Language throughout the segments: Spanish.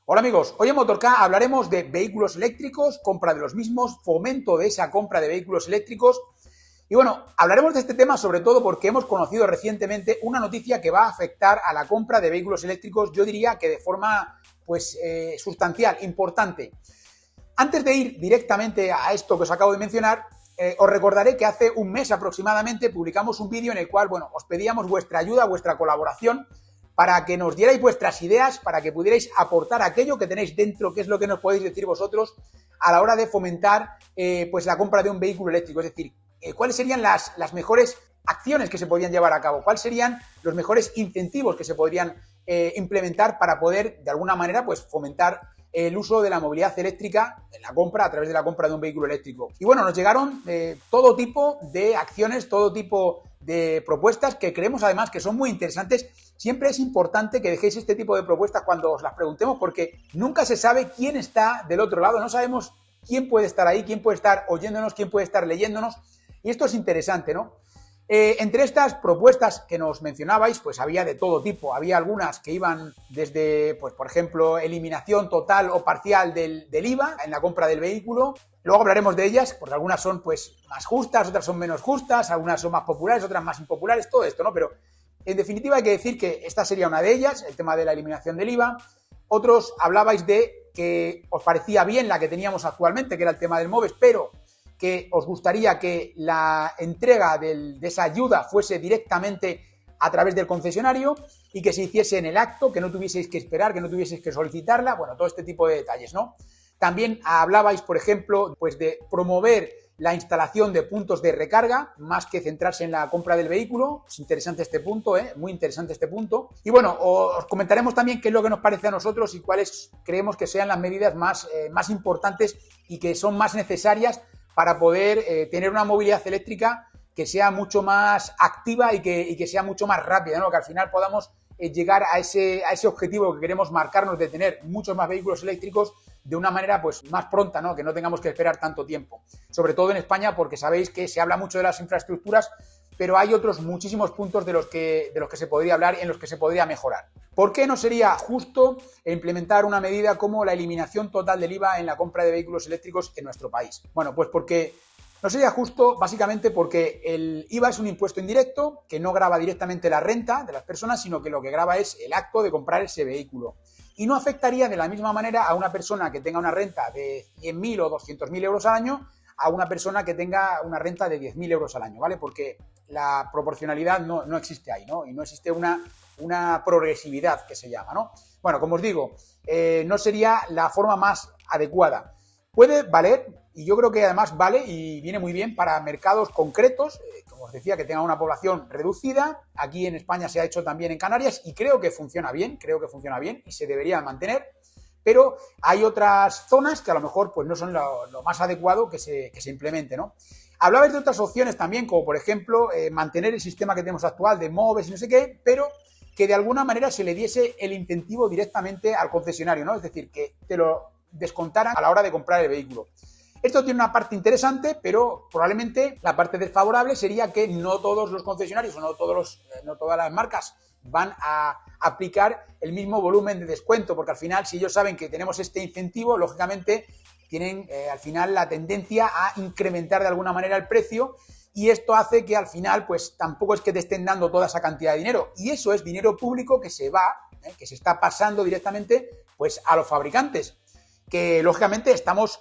Hola amigos, hoy en Motorca hablaremos de vehículos eléctricos, compra de los mismos, fomento de esa compra de vehículos eléctricos y bueno, hablaremos de este tema sobre todo porque hemos conocido recientemente una noticia que va a afectar a la compra de vehículos eléctricos, yo diría que de forma sustancial, importante. Antes de ir directamente a esto que os acabo de mencionar, os recordaré que hace un mes aproximadamente publicamos un vídeo en el cual, bueno, os pedíamos vuestra ayuda, vuestra colaboración para que nos dierais vuestras ideas, para que pudierais aportar aquello que tenéis dentro, que es lo que nos podéis decir vosotros a la hora de fomentar la compra de un vehículo eléctrico. Es decir, cuáles serían las mejores acciones que se podrían llevar a cabo, cuáles serían los mejores incentivos que se podrían implementar para poder, de alguna manera, pues fomentar el uso de la movilidad eléctrica en la compra, a través de la compra de un vehículo eléctrico. Y bueno, nos llegaron todo tipo de acciones, todo tipo de propuestas que creemos además que son muy interesantes. Siempre es importante que dejéis este tipo de propuestas cuando os las preguntemos porque nunca se sabe quién está del otro lado, no sabemos quién puede estar ahí, quién puede estar oyéndonos, quién puede estar leyéndonos y esto es interesante, ¿no? Entre estas propuestas que nos mencionabais, pues había de todo tipo. Había algunas que iban desde, pues por ejemplo, eliminación total o parcial del IVA en la compra del vehículo. Luego hablaremos de ellas, porque algunas son pues más justas, otras son menos justas, algunas son más populares, otras más impopulares, todo esto, ¿no? Pero en definitiva hay que decir que esta sería una de ellas, el tema de la eliminación del IVA. Otros hablabais de que os parecía bien la que teníamos actualmente, que era el tema del MOVES, pero que os gustaría que la entrega de esa ayuda fuese directamente a través del concesionario y que se hiciese en el acto, que no tuvieseis que esperar, que no tuvieseis que solicitarla, bueno, todo este tipo de detalles, ¿no? También hablabais, por ejemplo, pues de promover la instalación de puntos de recarga, más que centrarse en la compra del vehículo. Es interesante este punto, muy interesante este punto. Y bueno, os comentaremos también qué es lo que nos parece a nosotros y cuáles creemos que sean las medidas más importantes y que son más necesarias para poder tener una movilidad eléctrica que sea mucho más activa y que sea mucho más rápida, ¿no? Que al final podamos llegar a ese objetivo que queremos marcarnos de tener muchos más vehículos eléctricos de una manera pues más pronta, ¿no? Que no tengamos que esperar tanto tiempo. Sobre todo en España, porque sabéis que se habla mucho de las infraestructuras, pero hay otros muchísimos puntos de los que se podría hablar y en los que se podría mejorar. ¿Por qué no sería justo implementar una medida como la eliminación total del IVA en la compra de vehículos eléctricos en nuestro país? Bueno, pues porque no sería justo básicamente porque el IVA es un impuesto indirecto que no grava directamente la renta de las personas, sino que lo que grava es el acto de comprar ese vehículo. Y no afectaría de la misma manera a una persona que tenga una renta de 100.000 o 200.000 euros al año a una persona que tenga una renta de 10.000 euros al año, ¿vale? Porque la proporcionalidad no existe ahí, ¿no? Y no existe una progresividad que se llama, ¿no? Bueno, como os digo, no sería la forma más adecuada. Puede valer, y yo creo que además vale y viene muy bien para mercados concretos, como os decía, que tengan una población reducida. Aquí en España se ha hecho también en Canarias y creo que funciona bien y se debería mantener. Pero hay otras zonas que a lo mejor pues no son lo más adecuado que se implemente, ¿no? Hablabais de otras opciones también, como por ejemplo mantener el sistema que tenemos actual de MOVES y no sé qué, pero que de alguna manera se le diese el incentivo directamente al concesionario, ¿no? Es decir, que te lo descontaran a la hora de comprar el vehículo. Esto tiene una parte interesante, pero probablemente la parte desfavorable sería que no todos los concesionarios o no todas las marcas van a aplicar el mismo volumen de descuento, porque al final, si ellos saben que tenemos este incentivo, lógicamente tienen al final la tendencia a incrementar de alguna manera el precio y esto hace que al final pues tampoco es que te estén dando toda esa cantidad de dinero y eso es dinero público que se va, que se está pasando directamente pues a los fabricantes, que lógicamente estamos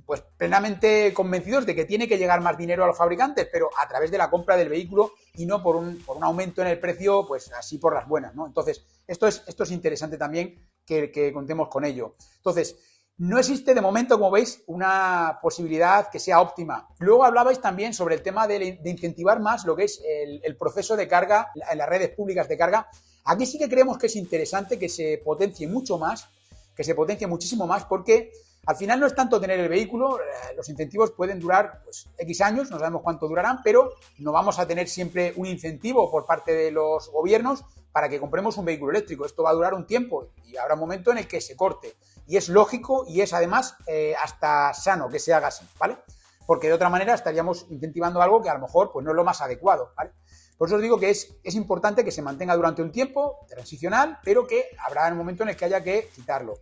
pues plenamente convencidos de que tiene que llegar más dinero a los fabricantes, pero a través de la compra del vehículo y no por un aumento en el precio, pues así por las buenas, ¿no? Entonces, esto es interesante también que contemos con ello. Entonces, no existe de momento, como veis, una posibilidad que sea óptima. Luego hablabais también sobre el tema de incentivar más lo que es el proceso de carga en las redes públicas de carga. Aquí sí que creemos que es interesante que se potencie mucho más, que se potencie muchísimo más, porque al final no es tanto tener el vehículo, los incentivos pueden durar pues, X años, no sabemos cuánto durarán, pero no vamos a tener siempre un incentivo por parte de los gobiernos para que compremos un vehículo eléctrico. Esto va a durar un tiempo y habrá un momento en el que se corte. Y es lógico y es además hasta sano que se haga así, ¿vale? Porque de otra manera estaríamos incentivando algo que a lo mejor pues, no es lo más adecuado, ¿vale? Por eso os digo que es importante que se mantenga durante un tiempo transicional, pero que habrá un momento en el que haya que quitarlo.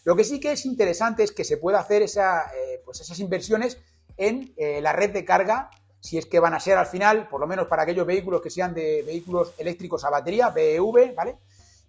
Lo que sí que es interesante es que se pueda hacer pues esas inversiones en la red de carga, si es que van a ser al final, por lo menos para aquellos vehículos que sean de vehículos eléctricos a batería, BEV, ¿vale?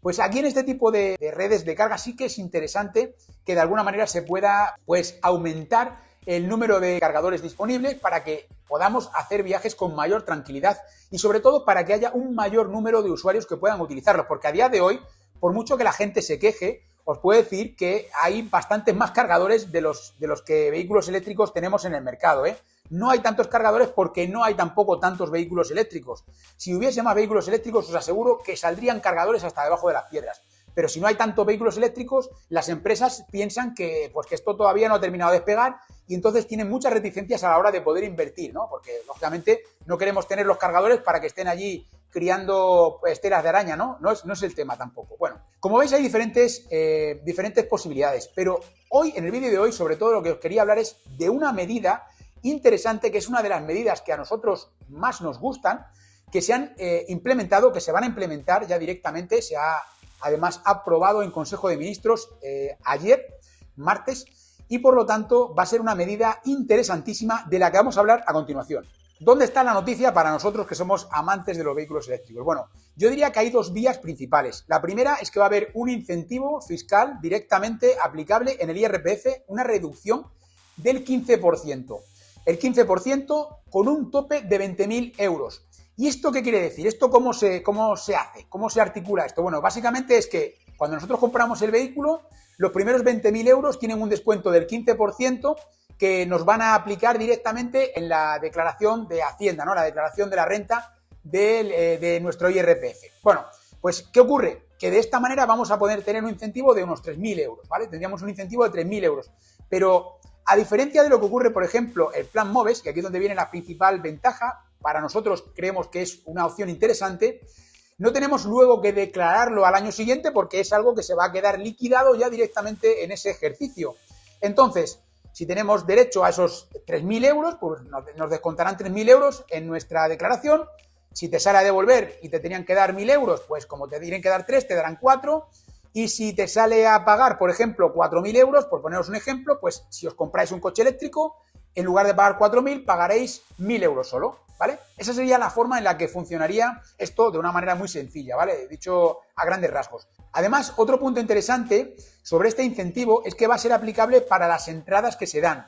Pues aquí en este tipo de redes de carga sí que es interesante que de alguna manera se pueda pues aumentar el número de cargadores disponibles para que podamos hacer viajes con mayor tranquilidad y sobre todo para que haya un mayor número de usuarios que puedan utilizarlos, porque a día de hoy, por mucho que la gente se queje, os puedo decir que hay bastantes más cargadores de los que vehículos eléctricos tenemos en el mercado, ¿eh? No hay tantos cargadores porque no hay tampoco tantos vehículos eléctricos. Si hubiese más vehículos eléctricos, os aseguro que saldrían cargadores hasta debajo de las piedras. Pero si no hay tantos vehículos eléctricos, las empresas piensan que esto todavía no ha terminado de despegar y entonces tienen muchas reticencias a la hora de poder invertir, ¿no? Porque, lógicamente, no queremos tener los cargadores para que estén allí criando esteras de araña, ¿no? No es el tema tampoco. Bueno, como veis hay diferentes posibilidades, pero hoy, en el vídeo de hoy, sobre todo lo que os quería hablar es de una medida interesante, que es una de las medidas que a nosotros más nos gustan, que se han implementado, que se van a implementar ya directamente, se ha además aprobado en Consejo de Ministros ayer, martes, y por lo tanto va a ser una medida interesantísima de la que vamos a hablar a continuación. ¿Dónde está la noticia para nosotros que somos amantes de los vehículos eléctricos? Bueno, yo diría que hay dos vías principales. La primera es que va a haber un incentivo fiscal directamente aplicable en el IRPF, una reducción del 15%. El 15% con un tope de 20.000 euros. ¿Y esto qué quiere decir? ¿Esto cómo se hace? ¿Cómo se articula esto? Bueno, básicamente es que cuando nosotros compramos el vehículo, los primeros 20.000 euros tienen un descuento del 15% que nos van a aplicar directamente en la declaración de Hacienda, ¿no? La declaración de la renta de nuestro IRPF. Bueno, pues ¿qué ocurre? Que de esta manera vamos a poder tener un incentivo de unos 3.000 euros, ¿vale? Tendríamos un incentivo de 3.000 euros. Pero a diferencia de lo que ocurre, por ejemplo, el Plan MOVES, que aquí es donde viene la principal ventaja, para nosotros creemos que es una opción interesante, no tenemos luego que declararlo al año siguiente porque es algo que se va a quedar liquidado ya directamente en ese ejercicio. Entonces, si tenemos derecho a esos 3.000 euros, pues nos descontarán 3.000 euros en nuestra declaración. Si te sale a devolver y te tenían que dar 1.000 euros, pues como te tienen que dar 3, te darán 4. Y si te sale a pagar, por ejemplo, 4.000 euros, por poneros un ejemplo, pues si os compráis un coche eléctrico, en lugar de pagar 4.000, pagaréis 1.000 euros solo, ¿vale? Esa sería la forma en la que funcionaría esto de una manera muy sencilla, ¿vale? Dicho a grandes rasgos. Además, otro punto interesante sobre este incentivo es que va a ser aplicable para las entradas que se dan.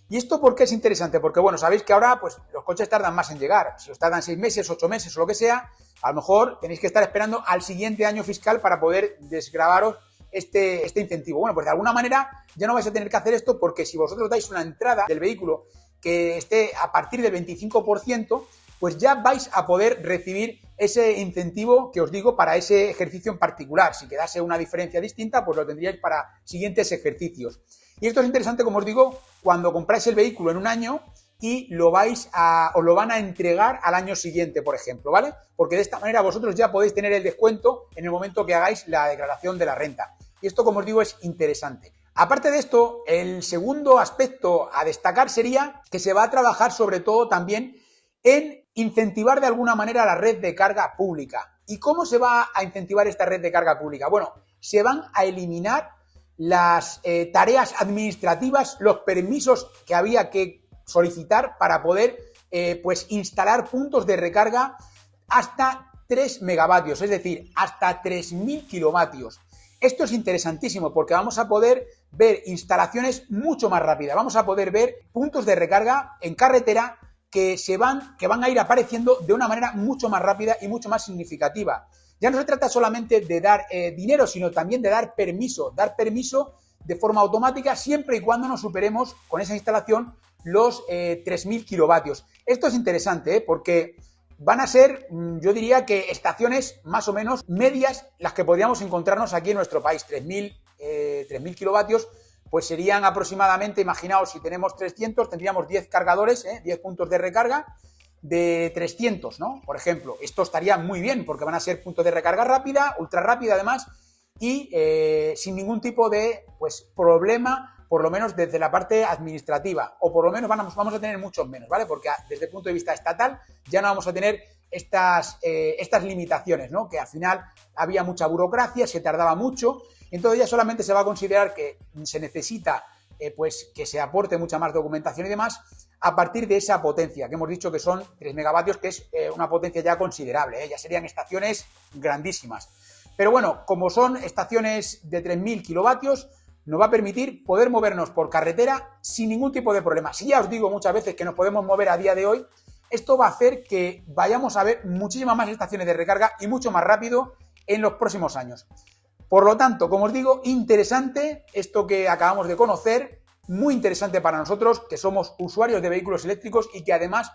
¿Y esto por qué es interesante? Porque, bueno, sabéis que ahora pues los coches tardan más en llegar. Si os tardan 6 meses, 8 meses o lo que sea, a lo mejor tenéis que estar esperando al siguiente año fiscal para poder desgravaros este incentivo. Bueno, pues de alguna manera ya no vais a tener que hacer esto porque si vosotros dais una entrada del vehículo que esté a partir del 25%, pues ya vais a poder recibir ese incentivo que os digo para ese ejercicio en particular. Si quedase una diferencia distinta, pues lo tendríais para siguientes ejercicios. Y esto es interesante, como os digo, cuando compráis el vehículo en un año y os lo van a entregar al año siguiente, por ejemplo, ¿vale? Porque de esta manera vosotros ya podéis tener el descuento en el momento que hagáis la declaración de la renta. Y esto, como os digo, es interesante. Aparte de esto, el segundo aspecto a destacar sería que se va a trabajar sobre todo también en incentivar de alguna manera la red de carga pública. ¿Y cómo se va a incentivar esta red de carga pública? Bueno, se van a eliminar las tareas administrativas, los permisos que había que solicitar para poder pues instalar puntos de recarga hasta 3 megavatios, es decir, hasta 3.000 kilovatios. Esto es interesantísimo porque vamos a poder ver instalaciones mucho más rápidas, vamos a poder ver puntos de recarga en carretera que van a ir apareciendo de una manera mucho más rápida y mucho más significativa. Ya no se trata solamente de dar dinero, sino también de dar permiso de forma automática siempre y cuando nos superemos con esa instalación los 3.000 kilovatios. Esto es interesante porque van a ser, yo diría que estaciones más o menos medias las que podríamos encontrarnos aquí en nuestro país. 3.000 kilovatios pues serían aproximadamente, imaginaos, si tenemos 300, tendríamos 10 cargadores, 10 puntos de recarga de 300, ¿no? Por ejemplo, esto estaría muy bien porque van a ser puntos de recarga rápida, ultra rápida además, y sin ningún tipo de pues problema, por lo menos desde la parte administrativa, o por lo menos vamos a tener muchos menos, ¿vale? Porque desde el punto de vista estatal ya no vamos a tener estas limitaciones, ¿no? Que al final había mucha burocracia, se tardaba mucho. Entonces ya solamente se va a considerar que se necesita pues que se aporte mucha más documentación y demás a partir de esa potencia, que hemos dicho que son 3 megavatios, que es una potencia ya considerable, ya serían estaciones grandísimas. Pero bueno, como son estaciones de 3.000 kilovatios, nos va a permitir poder movernos por carretera sin ningún tipo de problema. Si ya os digo muchas veces que nos podemos mover a día de hoy, esto va a hacer que vayamos a ver muchísimas más estaciones de recarga y mucho más rápido en los próximos años. Por lo tanto, como os digo, interesante esto que acabamos de conocer, muy interesante para nosotros que somos usuarios de vehículos eléctricos y que además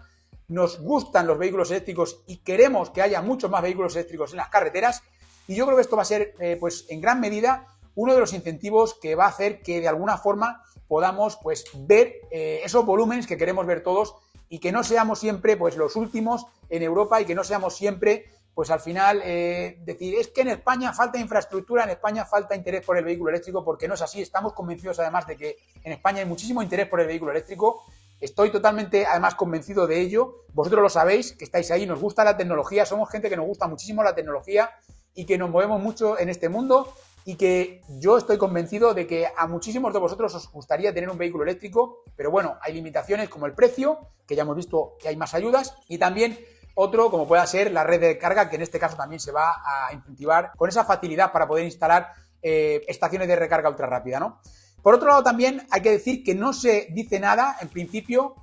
nos gustan los vehículos eléctricos y queremos que haya muchos más vehículos eléctricos en las carreteras. Y yo creo que esto va a ser, pues en gran medida, uno de los incentivos que va a hacer que de alguna forma podamos pues ver esos volúmenes que queremos ver todos y que no seamos siempre pues los últimos en Europa y que no seamos siempre pues al final decir es que en España falta infraestructura, en España falta interés por el vehículo eléctrico, porque no es así. Estamos convencidos además de que en España hay muchísimo interés por el vehículo eléctrico. Estoy totalmente además convencido de ello. Vosotros lo sabéis, que estáis ahí, nos gusta la tecnología, somos gente que nos gusta muchísimo la tecnología y que nos movemos mucho en este mundo. Y que yo estoy convencido de que a muchísimos de vosotros os gustaría tener un vehículo eléctrico, pero bueno, hay limitaciones como el precio, que ya hemos visto que hay más ayudas, y también otro como pueda ser la red de carga, que en este caso también se va a incentivar con esa facilidad para poder instalar estaciones de recarga ultra rápida, ¿no? Por otro lado, también hay que decir que no se dice nada, en principio,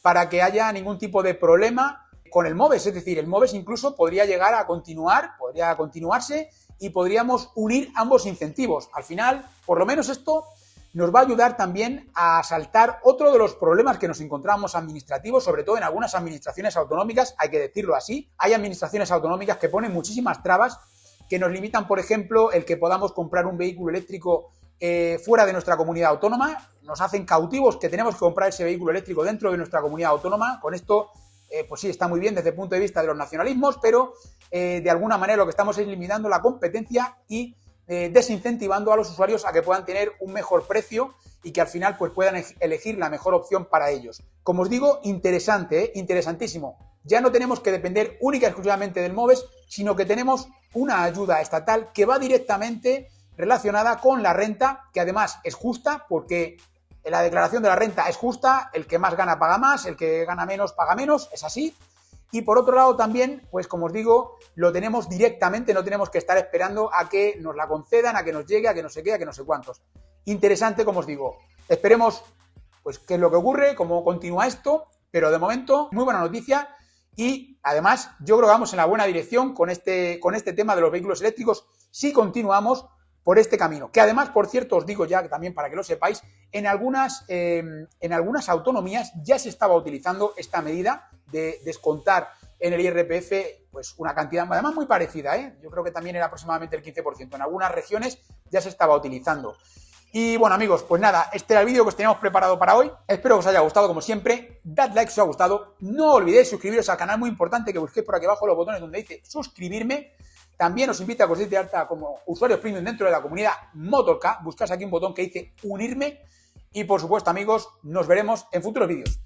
para que haya ningún tipo de problema con el MOVES, es decir, el MOVES incluso podría llegar a podría continuarse y podríamos unir ambos incentivos. Al final, por lo menos esto nos va a ayudar también a saltar otro de los problemas que nos encontramos administrativos, sobre todo en algunas administraciones autonómicas, hay que decirlo así. Hay administraciones autonómicas que ponen muchísimas trabas, que nos limitan, por ejemplo, el que podamos comprar un vehículo eléctrico fuera de nuestra comunidad autónoma, nos hacen cautivos que tenemos que comprar ese vehículo eléctrico dentro de nuestra comunidad autónoma. Con esto, pues sí, está muy bien desde el punto de vista de los nacionalismos, pero de alguna manera lo que estamos es limitando la competencia y desincentivando a los usuarios a que puedan tener un mejor precio y que al final pues puedan elegir la mejor opción para ellos. Como os digo, interesante, interesantísimo. Ya no tenemos que depender única y exclusivamente del MOVES, sino que tenemos una ayuda estatal que va directamente relacionada con la renta, que además es justa porque la declaración de la renta es justa, el que más gana paga más, el que gana menos paga menos, es así. Y por otro lado también, pues como os digo, lo tenemos directamente, no tenemos que estar esperando a que nos la concedan, a que nos llegue, a que no sé qué, a que no sé cuántos. Interesante, como os digo. Esperemos pues qué es lo que ocurre, cómo continúa esto, pero de momento, muy buena noticia. Y además, yo creo que vamos en la buena dirección con este tema de los vehículos eléctricos si continuamos por este camino. Que además, por cierto, os digo ya que también para que lo sepáis, en algunas autonomías ya se estaba utilizando esta medida de descontar en el IRPF pues una cantidad además muy parecida, yo creo que también era aproximadamente el 15%. En algunas regiones ya se estaba utilizando. Y bueno, amigos, pues nada, este era el vídeo que os teníamos preparado para hoy. Espero que os haya gustado, como siempre. Dad like si os ha gustado. No olvidéis suscribiros al canal, muy importante que busquéis por aquí abajo los botones donde dice suscribirme. También os invito a que os deis de alta como usuarios premium dentro de la comunidad Motorka. Buscáis aquí un botón que dice unirme. Y por supuesto, amigos, nos veremos en futuros vídeos.